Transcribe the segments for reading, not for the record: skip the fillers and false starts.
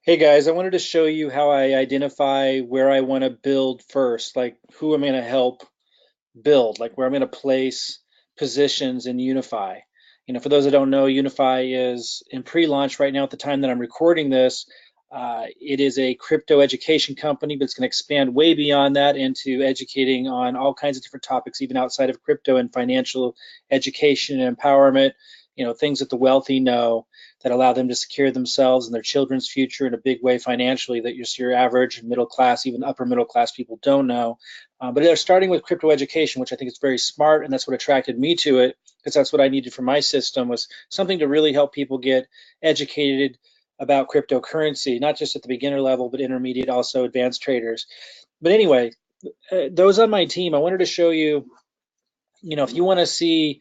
Hey guys, I wanted to show you how I identify where I want to build first, like who I'm going to help build, like where I'm going to place positions in Unify. For those that don't know, Unify is in pre-launch right now at the time that I'm recording this. It is a crypto education company, but it's going to expand way beyond that into educating on all kinds of different topics, even outside of crypto and financial education and empowerment, things that the wealthy know that allow them to secure themselves and their children's future in a big way financially that your average middle class, even upper middle class people don't know. But they're starting with crypto education, which I think is very smart, and that's what attracted me to it, because that's what I needed for my system was something to really help people get educated about cryptocurrency, not just at the beginner level, but intermediate, also advanced traders. But anyway, those on my team, I wanted to show you, if you want to see,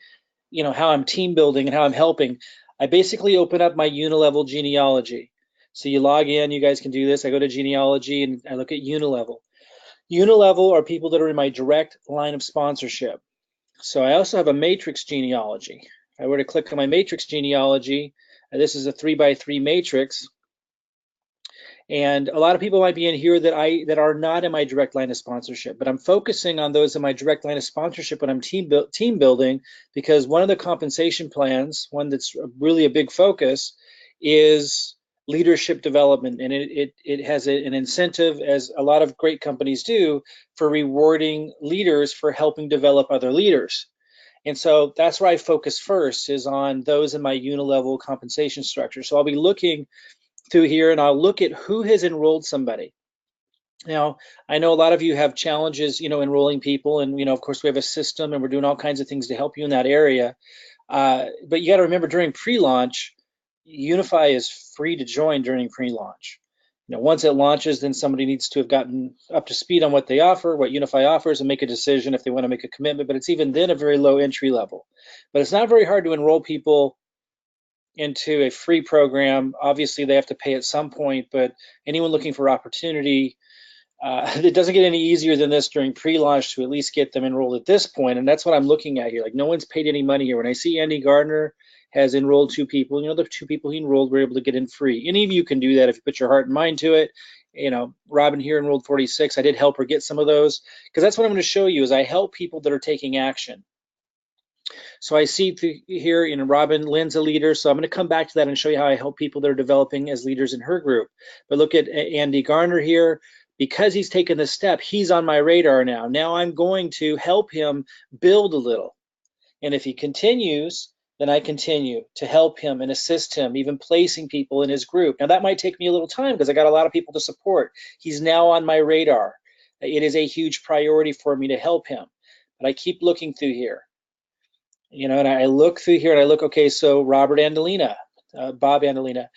how I'm team building and how I'm helping, I basically open up my unilevel genealogy. So you log in, you guys can do this. I go to genealogy and I look at unilevel. Unilevel are people that are in my direct line of sponsorship. So I also have a matrix genealogy. If I were to click on my matrix genealogy, this is a 3 by 3 matrix. And a lot of people might be in here that are not in my direct line of sponsorship, but I'm focusing on those in my direct line of sponsorship when I'm team building, because one of the compensation plans, one that's really a big focus, is leadership development, and it has an incentive, as a lot of great companies do, for rewarding leaders for helping develop other leaders. And so that's where I focus first, is on those in my unilevel compensation structure. So I'll be looking through here and I'll look at who has enrolled somebody. Now, I know a lot of you have challenges, enrolling people, and of course, we have a system, and we're doing all kinds of things to help you in that area. But you got to remember, during pre-launch, Unify is free to join during pre-launch. Once it launches, then somebody needs to have gotten up to speed on what they offer, what Unify offers, and make a decision if they want to make a commitment. But it's even then a very low entry level. But it's not very hard to enroll people into a free program. Obviously, they have to pay at some point, but anyone looking for opportunity, it doesn't get any easier than this during pre-launch to at least get them enrolled at this point. And that's what I'm looking at here. Like, no one's paid any money here. When I see Andy Gardner has enrolled 2 people, the 2 people he enrolled were able to get in free. Any of you can do that if you put your heart and mind to it. Robin here enrolled 46. I did help her get some of those, because that's what I'm going to show you, is I help people that are taking action. So I see here, Robin Lynn's a leader, so I'm going to come back to that and show you how I help people that are developing as leaders in her group. But look at Andy Garner here. Because he's taken this step, he's on my radar now. Now I'm going to help him build a little. And if he continues, then I continue to help him and assist him, even placing people in his group. Now that might take me a little time because I got a lot of people to support. He's now on my radar. It is a huge priority for me to help him. But I keep looking through here. And I look through here and I look, okay, so Robert Andolina, Bob Andolina,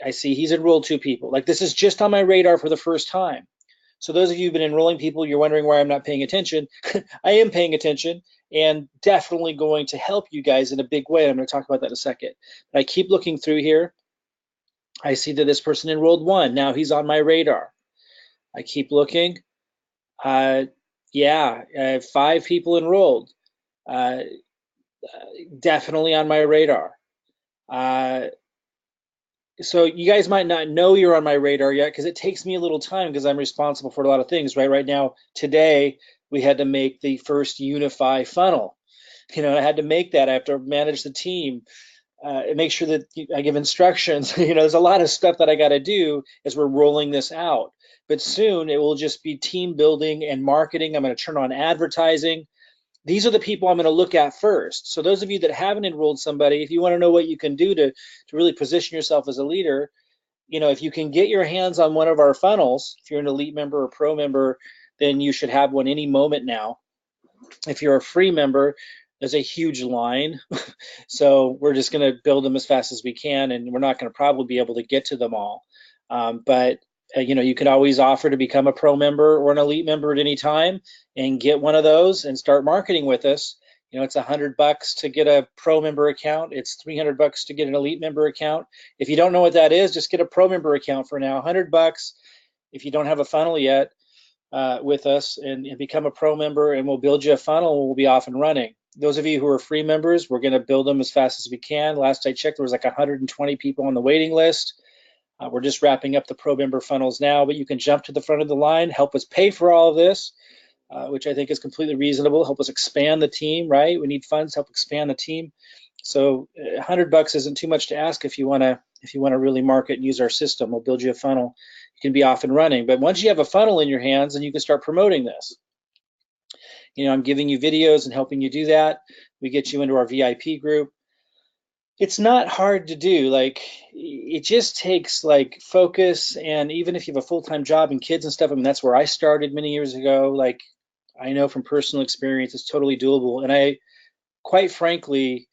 I see he's enrolled 2 people. Like, this is just on my radar for the first time. So those of you who've been enrolling people, you're wondering why I'm not paying attention. I am paying attention and definitely going to help you guys in a big way. I'm going to talk about that in a second. But I keep looking through here. I see that this person enrolled 1. Now he's on my radar. I keep looking. Yeah, I have 5 people enrolled. Definitely on my radar. Uh, so you guys might not know you're on my radar yet, because it takes me a little time, because I'm responsible for a lot of things, right? Right now, today, we had to make the first Unify funnel. I had to make that. I have to manage the team, and make sure that I give instructions. There's a lot of stuff that I got to do as we're rolling this out. But soon it will just be team building and marketing. I'm going to turn on advertising. These are the people I'm going to look at first. So those of you that haven't enrolled somebody, if you want to know what you can do to really position yourself as a leader, if you can get your hands on one of our funnels, if you're an elite member or pro member, then you should have one any moment now. If you're a free member, there's a huge line. So we're just going to build them as fast as we can, and we're not going to probably be able to get to them all. But you can always offer to become a pro member or an elite member at any time and get one of those and start marketing with us. It's $100 to get a pro member account. It's $300 to get an elite member account. If you don't know what that is, just get a pro member account for now. $100 if you don't have a funnel yet with us, and become a pro member, and we'll build you a funnel and we'll be off and running. Those of you who are free members, we're going to build them as fast as we can. Last I checked, there was like 120 people on the waiting list. We're just wrapping up the pro member funnels now, but you can jump to the front of the line, help us pay for all of this, which I think is completely reasonable. Help us expand the team, right? We need funds to help expand the team. So $100 isn't too much to ask if you want to really market and use our system. We'll build you a funnel. You can be off and running. But once you have a funnel in your hands, then you can start promoting this. I'm giving you videos and helping you do that. We get you into our VIP group. It's not hard to do. Like, it just takes like focus, and even if you have a full-time job and kids and stuff, I mean, that's where I started many years ago. Like, I know from personal experience, it's totally doable. And I, quite frankly,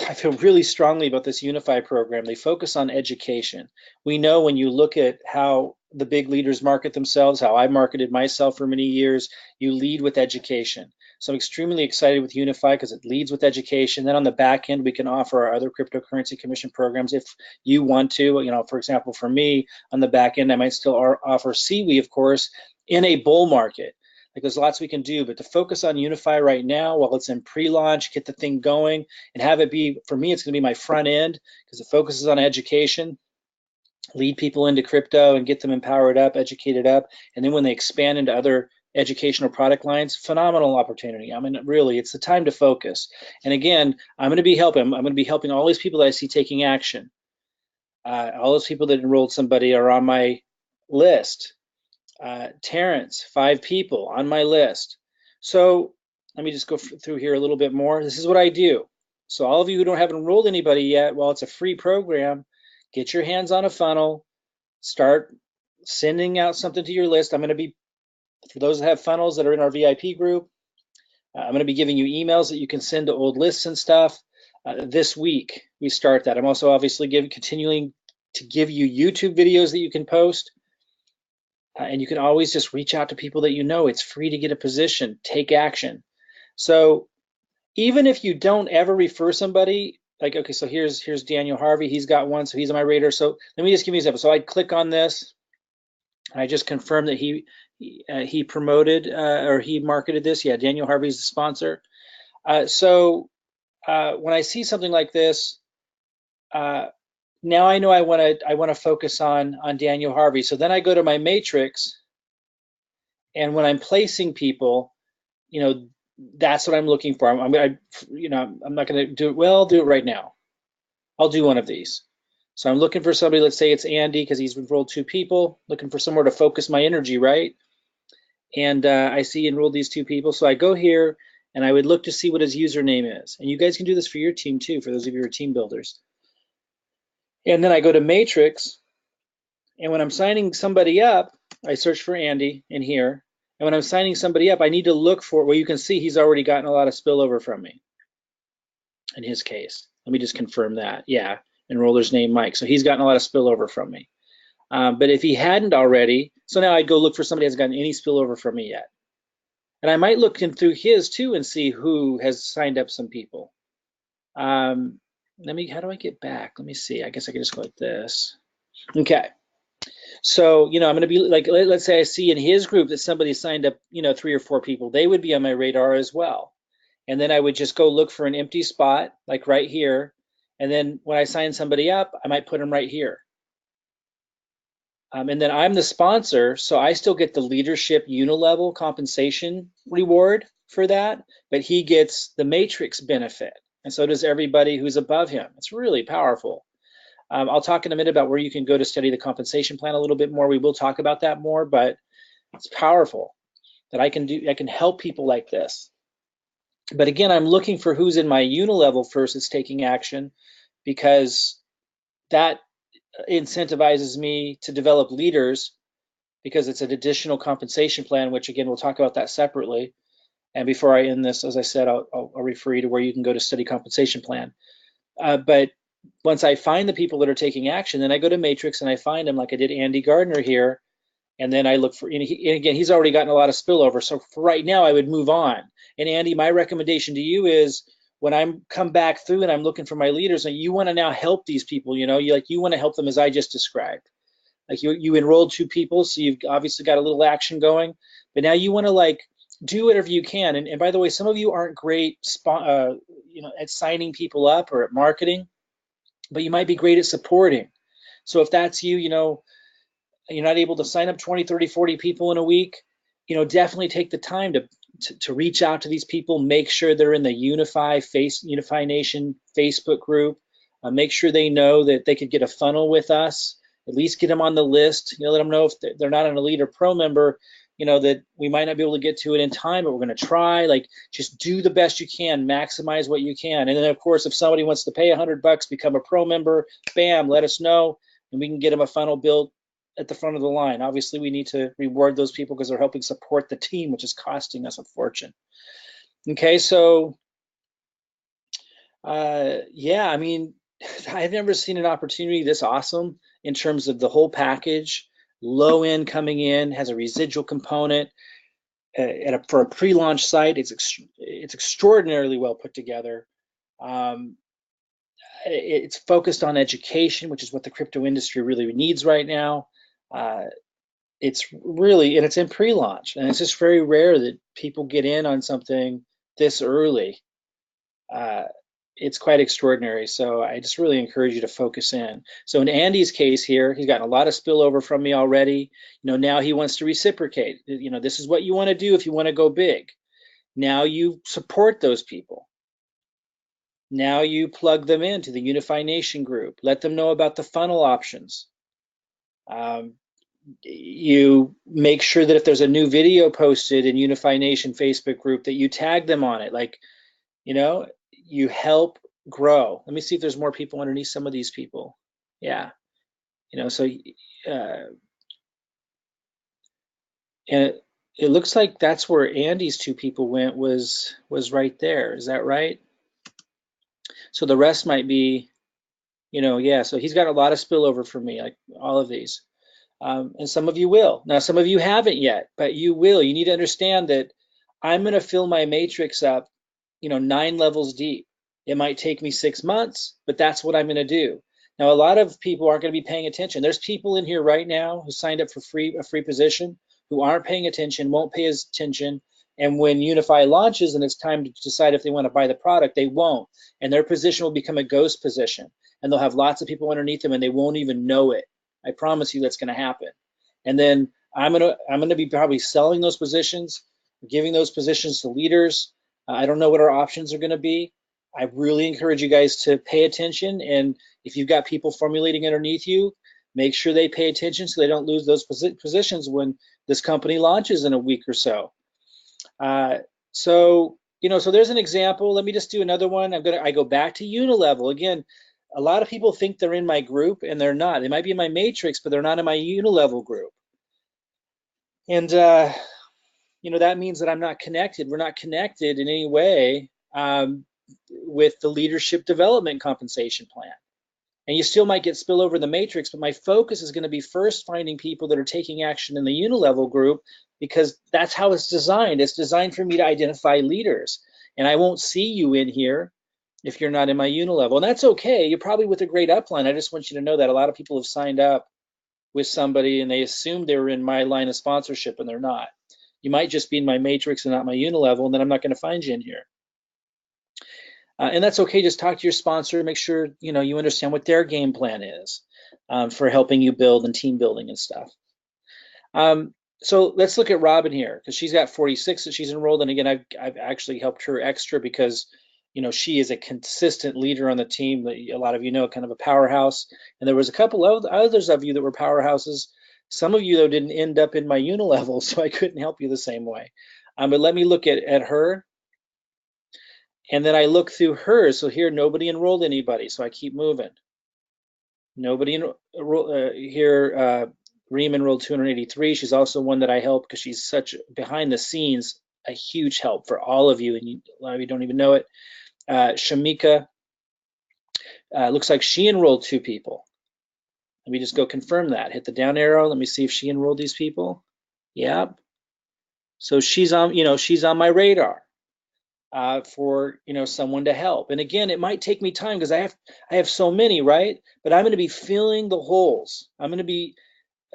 I feel really strongly about this Unifii program. They focus on education. We know when you look at how the big leaders market themselves, how I marketed myself for many years, you lead with education. So I'm extremely excited with Unifii because it leads with education. Then on the back end, we can offer our other cryptocurrency commission programs if you want to. For example, for me, on the back end, I might still offer CWE, of course, in a bull market. Like, there's lots we can do, but to focus on Unifii right now while it's in pre-launch, get the thing going, and have it be, for me, it's going to be my front end because it focuses on education, lead people into crypto and get them empowered up, educated up, and then when they expand into other educational product lines, phenomenal opportunity. I mean, really, it's the time to focus. And again, I'm going to be helping all these people that I see taking action. All those people that enrolled somebody are on my list. Terrence, 5 people on my list. So let me just go through here a little bit more. This is what I do. So all of you who haven't enrolled anybody yet, well, it's a free program. Get your hands on a funnel. Start sending out something to your list. I'm going to be, for those that have funnels that are in our VIP group, I'm going to be giving you emails that you can send to old lists and stuff. This week, we start that. I'm also obviously continuing to give you YouTube videos that you can post. And you can always just reach out to people that you know. It's free to get a position. Take action. So even if you don't ever refer somebody, like, okay, so here's Daniel Harvey. He's got one, so he's on my radar. So let me just give you an example. So I click on this. I just confirm that he promoted or he marketed this. Yeah, Daniel Harvey's the sponsor. So when I see something like this, now I know I want to focus on Daniel Harvey. So then I go to my matrix, and when I'm placing people, that's what I'm looking for. I'm not going to do it. Well, I'll do it right now. I'll do one of these. So I'm looking for somebody. Let's say it's Andy because he's enrolled 2 people. Looking for somewhere to focus my energy, right? And I see enrolled these 2 people. So I go here and I would look to see what his username is. And you guys can do this for your team too, for those of you who are team builders. And then I go to matrix, and when I'm signing somebody up, I search for Andy in here. And when I'm signing somebody up, I need to look for, well, you can see he's already gotten a lot of spillover from me in his case. Let me just confirm that. Yeah, enroller's name, Mike. So he's gotten a lot of spillover from me. But if he hadn't already, so now I'd go look for somebody who hasn't gotten any spillover from me yet. And I might look in through his too and see who has signed up some people. How do I get back? Let me see. I guess I can just go like this. Okay. So, I'm going to be like, let's say I see in his group that somebody signed up, 3 or 4 people. They would be on my radar as well. And then I would just go look for an empty spot, like right here. And then when I sign somebody up, I might put them right here. And then I'm the sponsor, so I still get the leadership unilevel compensation reward for that, but he gets the matrix benefit. And so does everybody who's above him. It's really powerful. I'll talk in a minute about where you can go to study the compensation plan a little bit more. We will talk about that more, but it's powerful that I can help people like this. But again, I'm looking for who's in my unilevel first that's taking action, because that incentivizes me to develop leaders, because it's an additional compensation plan, which again, we'll talk about that separately. And before I end this, as I said, I'll refer you to where you can go to study compensation plan. But once I find the people that are taking action, then I go to Matrix and I find them, like I did Andy Gardner here, and then I look for, and again, he's already gotten a lot of spillover. So for right now, I would move on. And Andy, my recommendation to you is, when I'm come back through and I'm looking for my leaders, and you want to now help these people, you want to help them as I just described. Like you enrolled 2 people, so you've obviously got a little action going, but now you want to do whatever you can. And by the way, some of you aren't great, at signing people up or at marketing, but you might be great at supporting. So if that's you, you're not able to sign up 20, 30, 40 people in a week, definitely take the time to reach out to these people, make sure they're in the Unifii Nation Facebook group, make sure they know that they could get a funnel with us, at least get them on the list, let them know if they're not an elite or pro member, that we might not be able to get to it in time, but we're going to try. Like, just do the best you can, maximize what you can. And then of course, if somebody wants to pay $100, become a pro member, bam, let us know, and we can get them a funnel built at the front of the line. Obviously, we need to reward those people because they're helping support the team, which is costing us a fortune. Okay, so yeah, I mean, I've never seen an opportunity this awesome in terms of the whole package. Low end coming in, has a residual component. For a pre-launch site, it's extraordinarily well put together. It's focused on education, which is what the crypto industry really needs right now. It's really, and it's in pre-launch, and it's just very rare that people get in on something this early. It's quite extraordinary. So I just really encourage you to focus in. So in Andy's case here, he's gotten a lot of spillover from me already. Now he wants to reciprocate. This is what you want to do if you want to go big. Now you support those people. Now you plug them into the Unifii Nation group. Let them know about the funnel options. You make sure that if there's a new video posted in Unifii Nation Facebook group that you tag them on it. Like, you help grow. Let me see if there's more people underneath some of these people. Yeah, so and it looks like that's where Andy's two people went, was right there. Is that right? So the rest might be, yeah, so he's got a lot of spillover for me, like all of these. And some of you will. Now, some of you haven't yet, but you will. You need to understand that I'm going to fill my matrix up, 9 levels deep. It might take me 6 months, but that's what I'm going to do. Now, a lot of people aren't going to be paying attention. There's people in here right now who signed up for a free position who aren't paying attention, won't pay attention. And when Unifii launches and it's time to decide if they want to buy the product, they won't. And their position will become a ghost position. And they'll have lots of people underneath them and they won't even know it. I promise you that's going to happen. And then I'm gonna be probably selling those positions, giving those positions to leaders. I don't know what our options are going to be. I really encourage you guys to pay attention. And if you've got people formulating underneath you, make sure they pay attention so they don't lose those positions when this company launches in a week or so. So there's an example. Let me just do another one. I go back to Unilevel again. A lot of people think they're in my group and they're not. They might be in my matrix, but they're not in my Unilevel group. And that means that I'm not connected. We're not connected in any way with the leadership development compensation plan. And you still might get spillover in the matrix, but my focus is going to be first finding people that are taking action in the Unilevel group, because that's how it's designed. It's designed for me to identify leaders. And I won't see you in here if you're not in my Unilevel. And that's okay. You're probably with a great upline. I just want you to know that a lot of people have signed up with somebody and they assumed they were in my line of sponsorship and they're not. You might just be in my matrix and not my Unilevel, and then I'm not going to find you in here. And that's okay. Just talk to your sponsor, make sure you understand what their game plan is for helping you build and team building and stuff. So let's look at Robin here, because she's got 46 that she's enrolled. And again, I've actually helped her extra because she is a consistent leader on the team. A lot of kind of a powerhouse. And there was a couple of others of you that were powerhouses. Some of you though didn't end up in my Unilevel, so I couldn't help you the same way. But let me look at her. And then I look through hers. So here, nobody enrolled anybody. So I keep moving. Nobody here. Reem enrolled 283. She's also one that I help because she's such behind the scenes, a huge help for all of you. And a lot of you don't even know it. Shamika, looks like she enrolled 2 people. Let me just go confirm that. Hit the down arrow. Let me see if she enrolled these people. Yep. So she's on my radar. For someone to help. And again, it might take me time because I have so many, right? But I'm going to be filling the holes. I'm going to be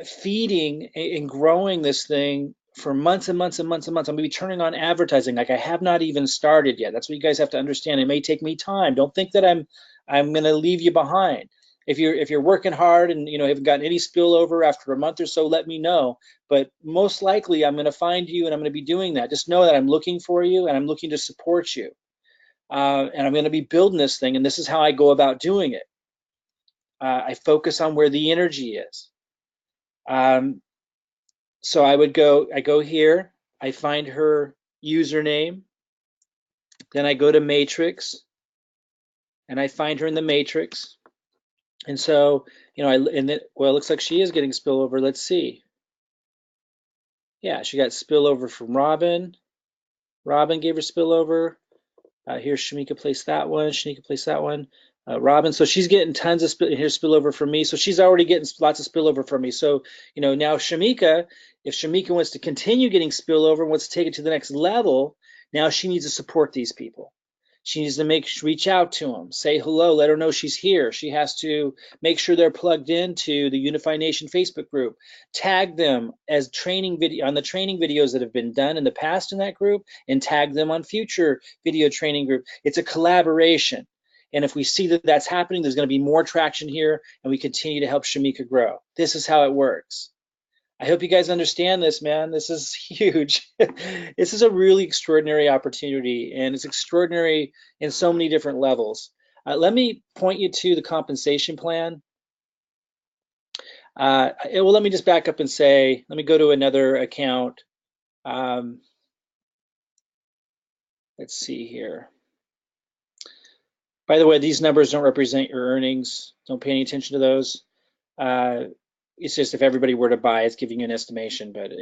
feeding and growing this thing for months and months and months and months. I'm going to be turning on advertising like I have not even started yet. That's what you guys have to understand. It may take me time. Don't think that I'm going to leave you behind. If you're working hard and haven't gotten any spillover after a month or so, let me know. But most likely, I'm going to find you, and I'm going to be doing that. Just know that I'm looking for you, and I'm looking to support you, and I'm going to be building this thing. And this is how I go about doing it. I focus on where the energy is. So I go here, I find her username, then I go to matrix, and I find her in the matrix. And so, well, it looks like she is getting spillover. Let's see. Yeah, she got spillover from Robin. Robin gave her spillover. Here's Shamika placed that one. Shanika placed that one. Robin, so she's getting tons of spillover from me. So she's already getting lots of spillover from me. So, now Shamika, if Shamika wants to continue getting spillover, wants to take it to the next level, now she needs to support these people. She needs to reach out to them, say hello, let her know she's here. She has to make sure they're plugged into the Unifii Nation Facebook group. Tag them as training video on the training videos that have been done in the past in that group, and tag them on future video training group. It's a collaboration. And if we see that that's happening, there's going to be more traction here, and we continue to help Shamika grow. This is how it works. I hope you guys understand this, man. This is huge. This is a really extraordinary opportunity, and it's extraordinary in so many different levels. Let me point you to the compensation plan. Well, let me just back up and say, let me go to another account. Let's see here. By the way, these numbers don't represent your earnings. Don't pay any attention to those. It's just if everybody were to buy, it's giving you an estimation, but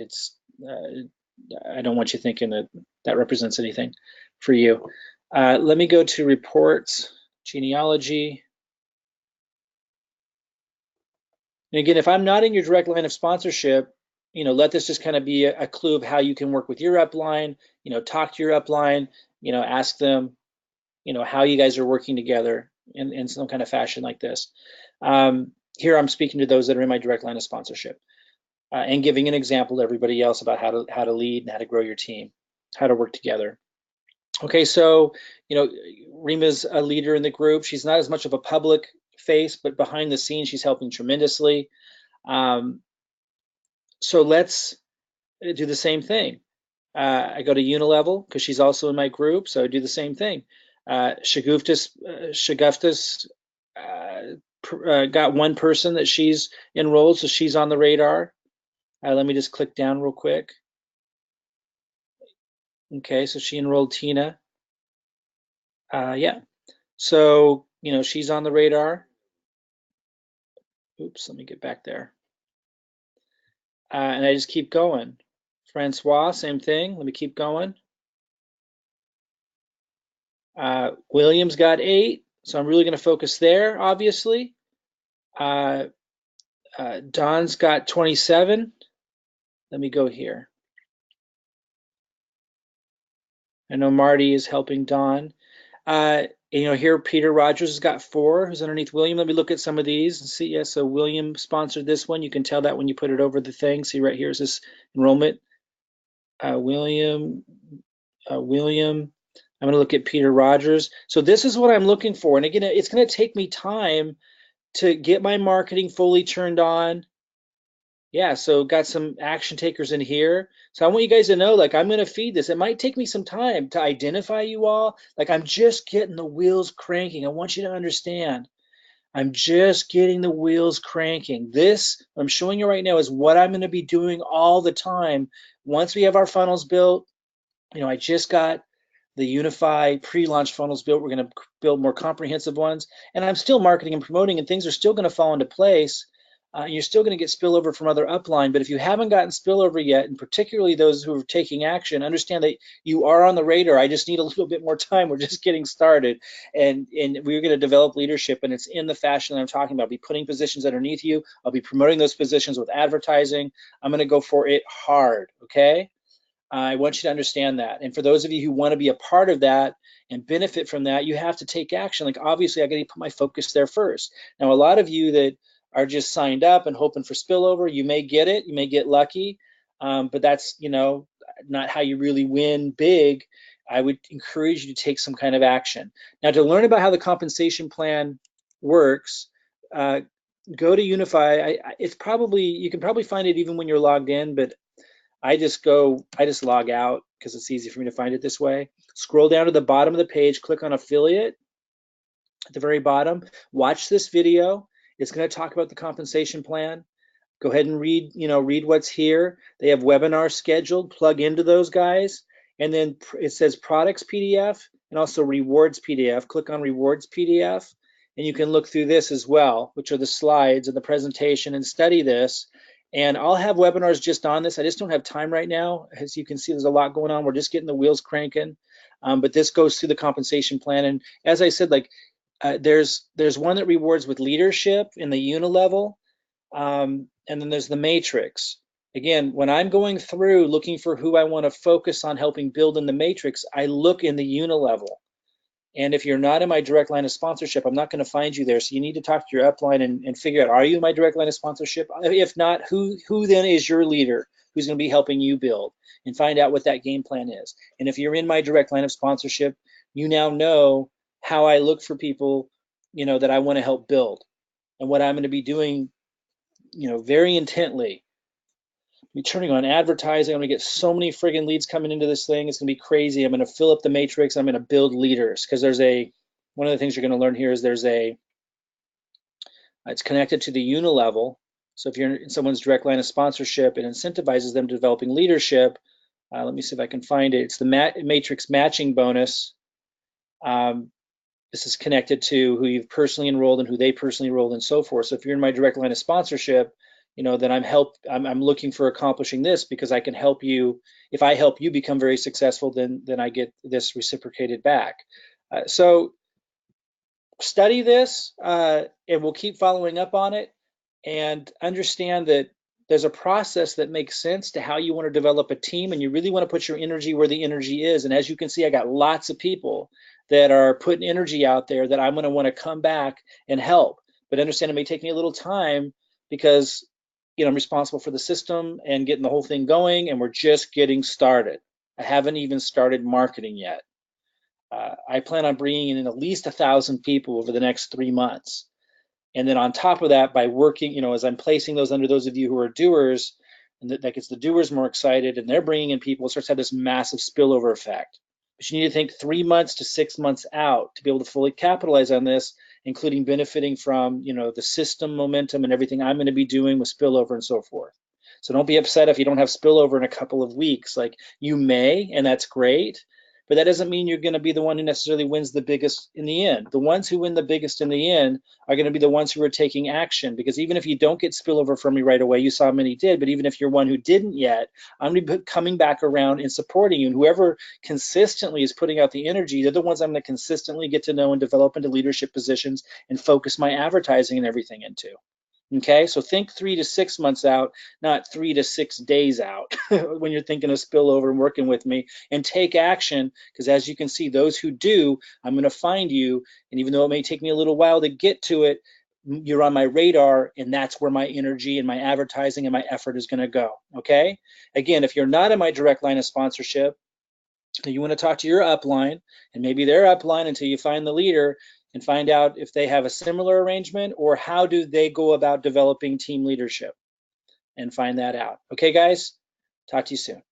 I don't want you thinking that that represents anything for you. Let me go to reports, genealogy. And again, if I'm not in your direct line of sponsorship, let this just kind of be a clue of how you can work with your upline, talk to your upline, ask them, how you guys are working together in some kind of fashion like this. Here I'm speaking to those that are in my direct line of sponsorship, and giving an example to everybody else about how to lead and how to grow your team, how to work together. Okay, so Rima's a leader in the group. She's not as much of a public face, but behind the scenes, she's helping tremendously. So let's do the same thing. I go to Unilevel because she's also in my group, so I do the same thing. Shaguftas got one person that she's enrolled, so she's on the radar. Let me just click down real quick. Okay, so she enrolled Tina. Yeah, so she's on the radar. Oops, let me get back there. And I just keep going. Francois, same thing. Let me keep going. William's got 8, so I'm really going to focus there, obviously. Don's got 27. Let me go here. I know Marty is helping Don. Here Peter Rogers has got 4, who's underneath William. Let me look at some of these and see. Yeah, so William sponsored this one. You can tell that when you put it over the thing. See right here is this enrollment. William. I'm going to look at Peter Rogers. So this is what I'm looking for. And again, it's going to take me time to get my marketing fully turned on. Yeah, so got some action takers in here. So I want you guys to know, like, I'm going to feed this. It might take me some time to identify you all. Like, I'm just getting the wheels cranking. I want you to understand. I'm just getting the wheels cranking. This, I'm showing you right now, is what I'm going to be doing all the time. Once we have our funnels built, I just got the Unifii pre-launch funnels built. We're going to build more comprehensive ones. And I'm still marketing and promoting, and things are still going to fall into place. You're still going to get spillover from other upline, but if you haven't gotten spillover yet, and particularly those who are taking action, understand that you are on the radar. I just need a little bit more time. We're just getting started, and we're going to develop leadership, and it's in the fashion that I'm talking about. I'll be putting positions underneath you. I'll be promoting those positions with advertising. I'm going to go for it hard, okay? I want you to understand that. And for those of you who want to be a part of that and benefit from that, you have to take action. Like, obviously, I got to put my focus there first. Now, a lot of you that are just signed up and hoping for spillover, you may get it, you may get lucky, but that's not how you really win big. I would encourage you to take some kind of action. Now, to learn about how the compensation plan works, go to Unifii. It's probably, you can probably find it even when you're logged in, but I just log out because it's easy for me to find it this way. Scroll down to the bottom of the page, click on affiliate at the very bottom. Watch this video. It's going to talk about the compensation plan. Go ahead and read, read what's here. They have webinars scheduled, plug into those guys. And then it says products PDF and also rewards PDF. Click on rewards PDF and you can look through this as well, which are the slides and the presentation, and study this. And I'll have webinars just on this. I just don't have time right now. As you can see, there's a lot going on. We're just getting the wheels cranking. But this goes through the compensation plan. And as I said, like there's one that rewards with leadership in the unilevel. And then there's the matrix. Again, when I'm going through looking for who I want to focus on helping build in the matrix, I look in the unilevel. And if you're not in my direct line of sponsorship, I'm not going to find you there. So you need to talk to your upline and figure out, are you in my direct line of sponsorship? If not, who then is your leader who's going to be helping you build, and find out what that game plan is. And if you're in my direct line of sponsorship, you now know how I look for people, that I want to help build, and what I'm going to be doing, very intently. Be turning on advertising. I'm gonna get so many friggin' leads coming into this thing. It's gonna be crazy. I'm gonna fill up the matrix. I'm gonna build leaders, because one of the things you're gonna learn here is it's connected to the unilevel. So if you're in someone's direct line of sponsorship, it incentivizes them to developing leadership. Let me see if I can find it. It's the matrix matching bonus. This is connected to who you've personally enrolled and who they personally enrolled and so forth. So if you're in my direct line of sponsorship, then I'm looking for accomplishing this, because I can help you. If I help you become very successful, then I get this reciprocated back. So study this, and we'll keep following up on it, and understand that there's a process that makes sense to how you want to develop a team, and you really want to put your energy where the energy is. And as you can see, I got lots of people that are putting energy out there that I'm going to want to come back and help. But understand it may take me a little time, because I'm responsible for the system and getting the whole thing going, and we're just getting started. I haven't even started marketing yet. I plan on bringing in at least 1,000 people over the next 3 months. And then on top of that, by working, as I'm placing those under those of you who are doers, and that gets the doers more excited, and they're bringing in people, it starts to have this massive spillover effect. But you need to think 3 months to 6 months out to be able to fully capitalize on this, including benefiting from, the system momentum and everything I'm going to be doing with spillover and so forth. So don't be upset if you don't have spillover in a couple of weeks. Like, you may, and that's great, but that doesn't mean you're going to be the one who necessarily wins the biggest in the end. The ones who win the biggest in the end are going to be the ones who are taking action, because even if you don't get spillover from me right away, you saw many did, but even if you're one who didn't yet, I'm going to be coming back around and supporting you. And whoever consistently is putting out the energy, they're the ones I'm going to consistently get to know and develop into leadership positions and focus my advertising and everything into. Okay, so think 3 to 6 months out, not 3 to 6 days out when you're thinking of spillover and working with me, and take action, because as you can see, those who do, I'm going to find you. And even though it may take me a little while to get to it, you're on my radar, and that's where my energy and my advertising and my effort is going to go. Okay, again, if you're not in my direct line of sponsorship, you want to talk to your upline, and maybe their upline, until you find the leader and find out if they have a similar arrangement, or how do they go about developing team leadership, and find that out. Okay, guys, talk to you soon.